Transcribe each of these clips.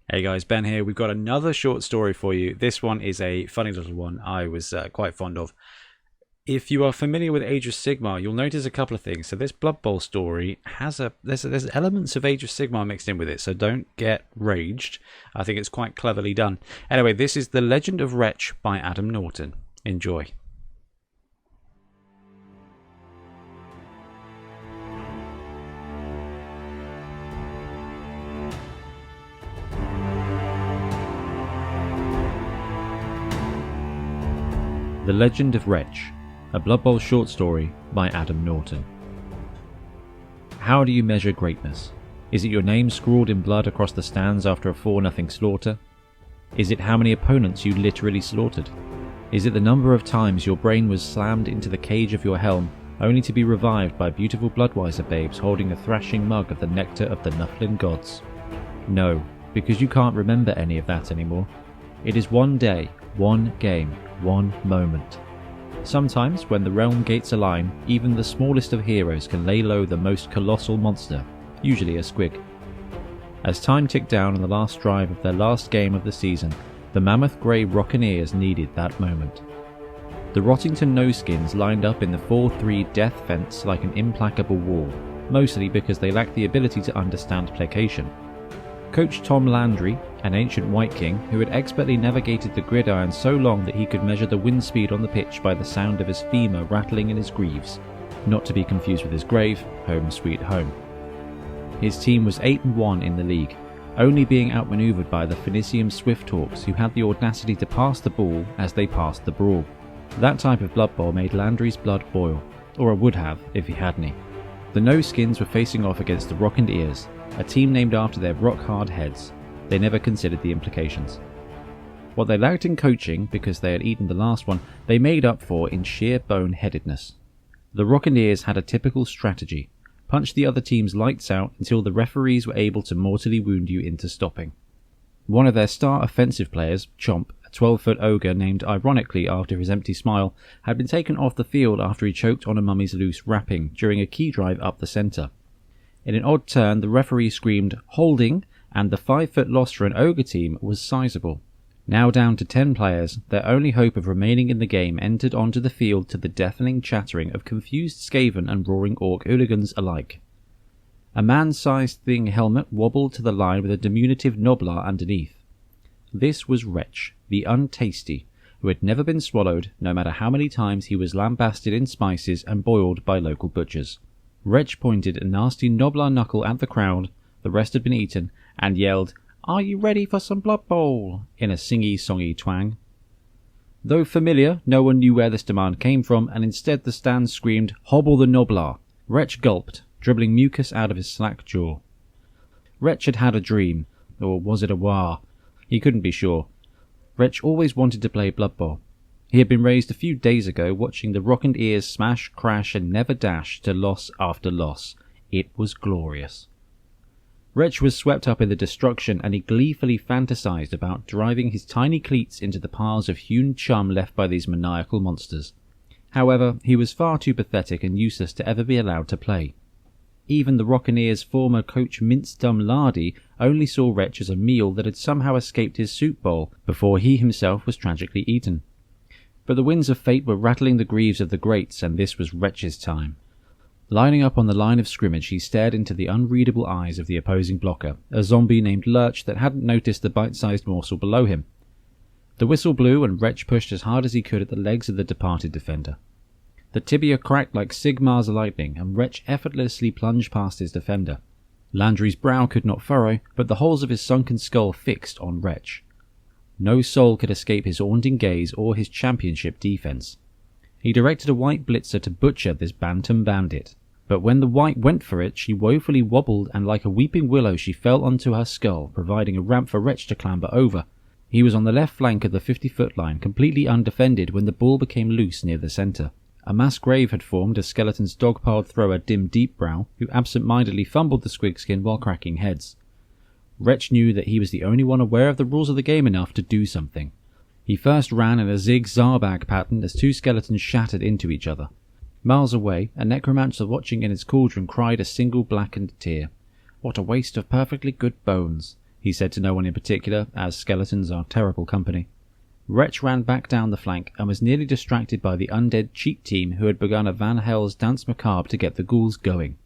Hey guys, Ben here. We've got another short story for you. This one is a funny little one I was quite fond of. If you are familiar with Age of Sigmar, you'll notice a couple of things. So this Blood Bowl story has there's elements of Age of Sigmar mixed in with it, so don't get raged. I think it's quite cleverly done. Anyway, this is The Legend of Wretch by Adam Norton. Enjoy. The Legend of Wretch, a Blood Bowl short story by Adam Norton. How do you measure greatness? Is it your name scrawled in blood across the stands after a 4-0 slaughter? Is it how many opponents you literally slaughtered? Is it the number of times your brain was slammed into the cage of your helm, only to be revived by beautiful Bloodweiser babes holding a thrashing mug of the nectar of the Nufflin gods? No, because you can't remember any of that anymore. It is one day, one game, one moment. Sometimes, when the realm gates align, even the smallest of heroes can lay low the most colossal monster, usually a squig. As time ticked down on the last drive of their last game of the season, the mammoth grey Rockeneers needed that moment. The Rottington No-Skins lined up in the 4-3 death fence like an implacable wall, mostly because they lacked the ability to understand placation. Coach Tom Landry, an ancient White King who had expertly navigated the gridiron so long that he could measure the wind speed on the pitch by the sound of his femur rattling in his greaves, not to be confused with his grave, home sweet home. His team was 8-1 in the league, only being outmaneuvered by the Phoenicium Swifthawks who had the audacity to pass the ball as they passed the brawl. That type of Blood Bowl made Landry's blood boil, or it would have if he had any. The No-Skins were facing off against the Rock and Ears, a team named after their rock-hard heads. They never considered the implications. What they lacked in coaching, because they had eaten the last one, they made up for in sheer boneheadedness. The Rockeneers had a typical strategy: punch the other team's lights out until the referees were able to mortally wound you into stopping. One of their star offensive players, Chomp, a 12-foot ogre named ironically after his empty smile, had been taken off the field after he choked on a mummy's loose wrapping during a key drive up the centre. In an odd turn, the referee screamed, "Holding!" and the 5-foot loss for an ogre team was sizable. Now down to 10 players, their only hope of remaining in the game entered onto the field to the deafening chattering of confused Skaven and roaring Orc hooligans alike. A man-sized thing helmet wobbled to the line with a diminutive Noblar underneath. This was Wretch, the untasty, who had never been swallowed, no matter how many times he was lambasted in spices and boiled by local butchers. Wretch pointed a nasty Noblar knuckle at the crowd, the rest had been eaten, and yelled, "Are you ready for some Blood Bowl?" in a singy-songy twang. Though familiar, no one knew where this demand came from, and instead the stand screamed, "Hobble the Noblar." Wretch gulped, dribbling mucus out of his slack jaw. Wretch had had a dream, or was it a war? He couldn't be sure. Wretch always wanted to play Blood Bowl. He had been raised a few days ago watching the Rock and Ears smash, crash and never dash to loss after loss. It was glorious. Wretch was swept up in the destruction, and he gleefully fantasized about driving his tiny cleats into the piles of hewn chum left by these maniacal monsters. However, he was far too pathetic and useless to ever be allowed to play. Even the Rockeneers' former coach Mince-Dumb Lardy only saw Wretch as a meal that had somehow escaped his soup bowl before he himself was tragically eaten. But the winds of fate were rattling the greaves of the greats, and this was Wretch's time. Lining up on the line of scrimmage, he stared into the unreadable eyes of the opposing blocker, a zombie named Lurch that hadn't noticed the bite-sized morsel below him. The whistle blew, and Wretch pushed as hard as he could at the legs of the departed defender. The tibia cracked like Sigmar's lightning, and Wretch effortlessly plunged past his defender. Landry's brow could not furrow, but the holes of his sunken skull fixed on Wretch. No soul could escape his haunting gaze or his championship defense. He directed a white blitzer to butcher this bantam bandit, but when the white went for it, she woefully wobbled, and like a weeping willow she fell onto her skull, providing a ramp for Wretch to clamber over. He was on the left flank of the 50-foot line, completely undefended, when the ball became loose near the centre. A mass grave had formed as Skeleton's dog-piled thrower Dim Deepbrow, who absent-mindedly fumbled the squigskin while cracking heads. Wretch knew that he was the only one aware of the rules of the game enough to do something. He first ran in a zig-zarbag pattern as two skeletons shattered into each other. Miles away, a necromancer watching in his cauldron cried a single blackened tear. What a waste of perfectly good bones. he said to no one in particular, as skeletons are terrible company. Wretch ran back down the flank and was nearly distracted by the undead cheat team who had begun a Van Hell's dance macabre to get the ghouls going.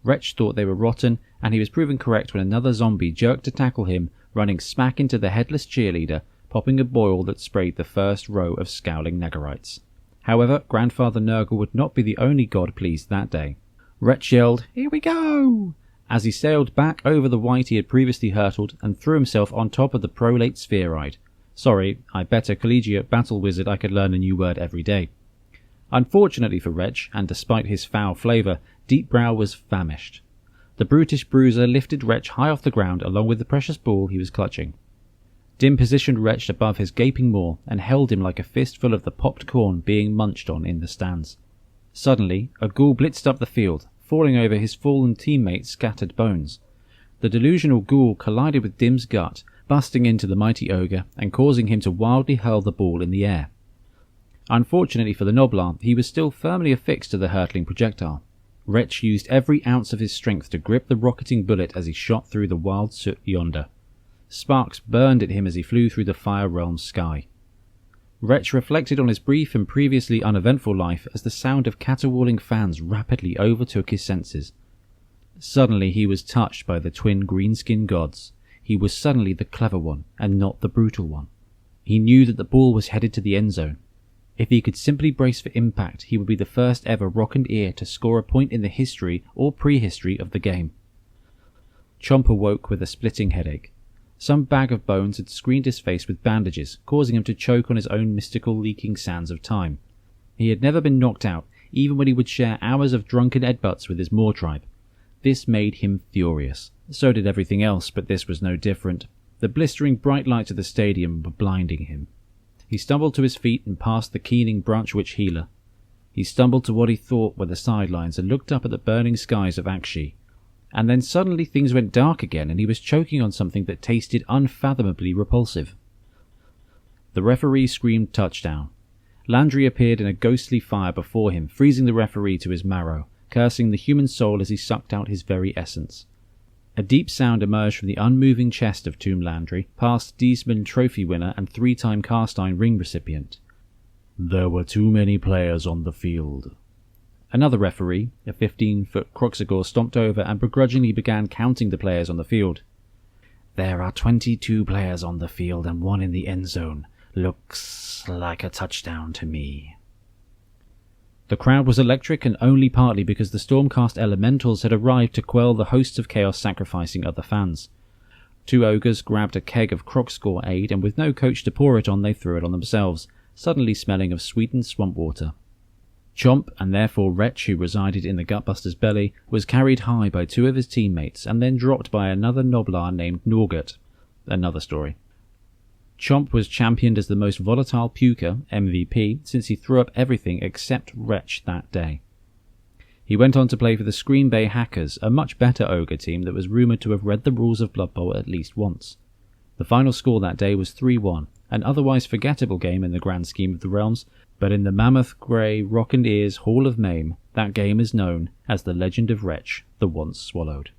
Wretch thought they were rotten, and he was proven correct when another zombie jerked to tackle him, running smack into the headless cheerleader, popping a boil that sprayed the first row of scowling Negarites. However, Grandfather Nurgle would not be the only god pleased that day. Wretch yelled, "Here we go!" as he sailed back over the white he had previously hurtled and threw himself on top of the prolate spheroid. Sorry, I bet a collegiate battle wizard I could learn a new word every day. Unfortunately for Wretch, and despite his foul flavour, Deepbrow was famished. The brutish bruiser lifted Wretch high off the ground along with the precious ball he was clutching. Dim positioned Wretch above his gaping maw and held him like a fistful of the popped corn being munched on in the stands. Suddenly, a ghoul blitzed up the field, falling over his fallen teammates' scattered bones. The delusional ghoul collided with Dim's gut, busting into the mighty ogre and causing him to wildly hurl the ball in the air. Unfortunately for the Noblar, he was still firmly affixed to the hurtling projectile. Wretch used every ounce of his strength to grip the rocketing bullet as he shot through the wild soot yonder. Sparks burned at him as he flew through the Fire Realm's sky. Wretch reflected on his brief and previously uneventful life as the sound of caterwauling fans rapidly overtook his senses. Suddenly he was touched by the twin greenskin gods. He was suddenly the clever one, and not the brutal one. He knew that the ball was headed to the end zone. If he could simply brace for impact, he would be the first ever Rock and Ear to score a point in the history or prehistory of the game. Chomp awoke with a splitting headache. Some bag of bones had screened his face with bandages, causing him to choke on his own mystical leaking sands of time. He had never been knocked out, even when he would share hours of drunken headbutts with his Moor tribe. This made him furious. So did everything else, but this was no different. The blistering bright lights of the stadium were blinding him. He stumbled to his feet and passed the keening Branch Witch healer. He stumbled to what he thought were the sidelines and looked up at the burning skies of Akshi. And then suddenly things went dark again and he was choking on something that tasted unfathomably repulsive. The referee screamed touchdown. Landry appeared in a ghostly fire before him, freezing the referee to his marrow, cursing the human soul as he sucked out his very essence. A deep sound emerged from the unmoving chest of Tomb Landry, past Diesman trophy winner and 3-time cast iron ring recipient. "There were too many players on the field." Another referee, a 15-foot Croxagore, stomped over and begrudgingly began counting the players on the field. "There are 22 players on the field and 1 in the end zone. Looks like a touchdown to me." The crowd was electric, and only partly because the Stormcast elementals had arrived to quell the hosts of chaos sacrificing other fans. 2 ogres grabbed a keg of Crocscore aid, and with no coach to pour it on, they threw it on themselves, suddenly smelling of sweetened swamp water. Chomp, and therefore Wretch, who resided in the Gutbuster's belly, was carried high by 2 of his teammates and then dropped by another Noblar named Norgut. Another story. Chomp was championed as the most volatile puker, MVP, since he threw up everything except Wretch that day. He went on to play for the Scream Bay Hackers, a much better ogre team that was rumoured to have read the rules of Blood Bowl at least once. The final score that day was 3-1, an otherwise forgettable game in the grand scheme of the realms, but in the Mammoth Grey Rock and Ears Hall of Mame, that game is known as the Legend of Wretch, the Once Swallowed.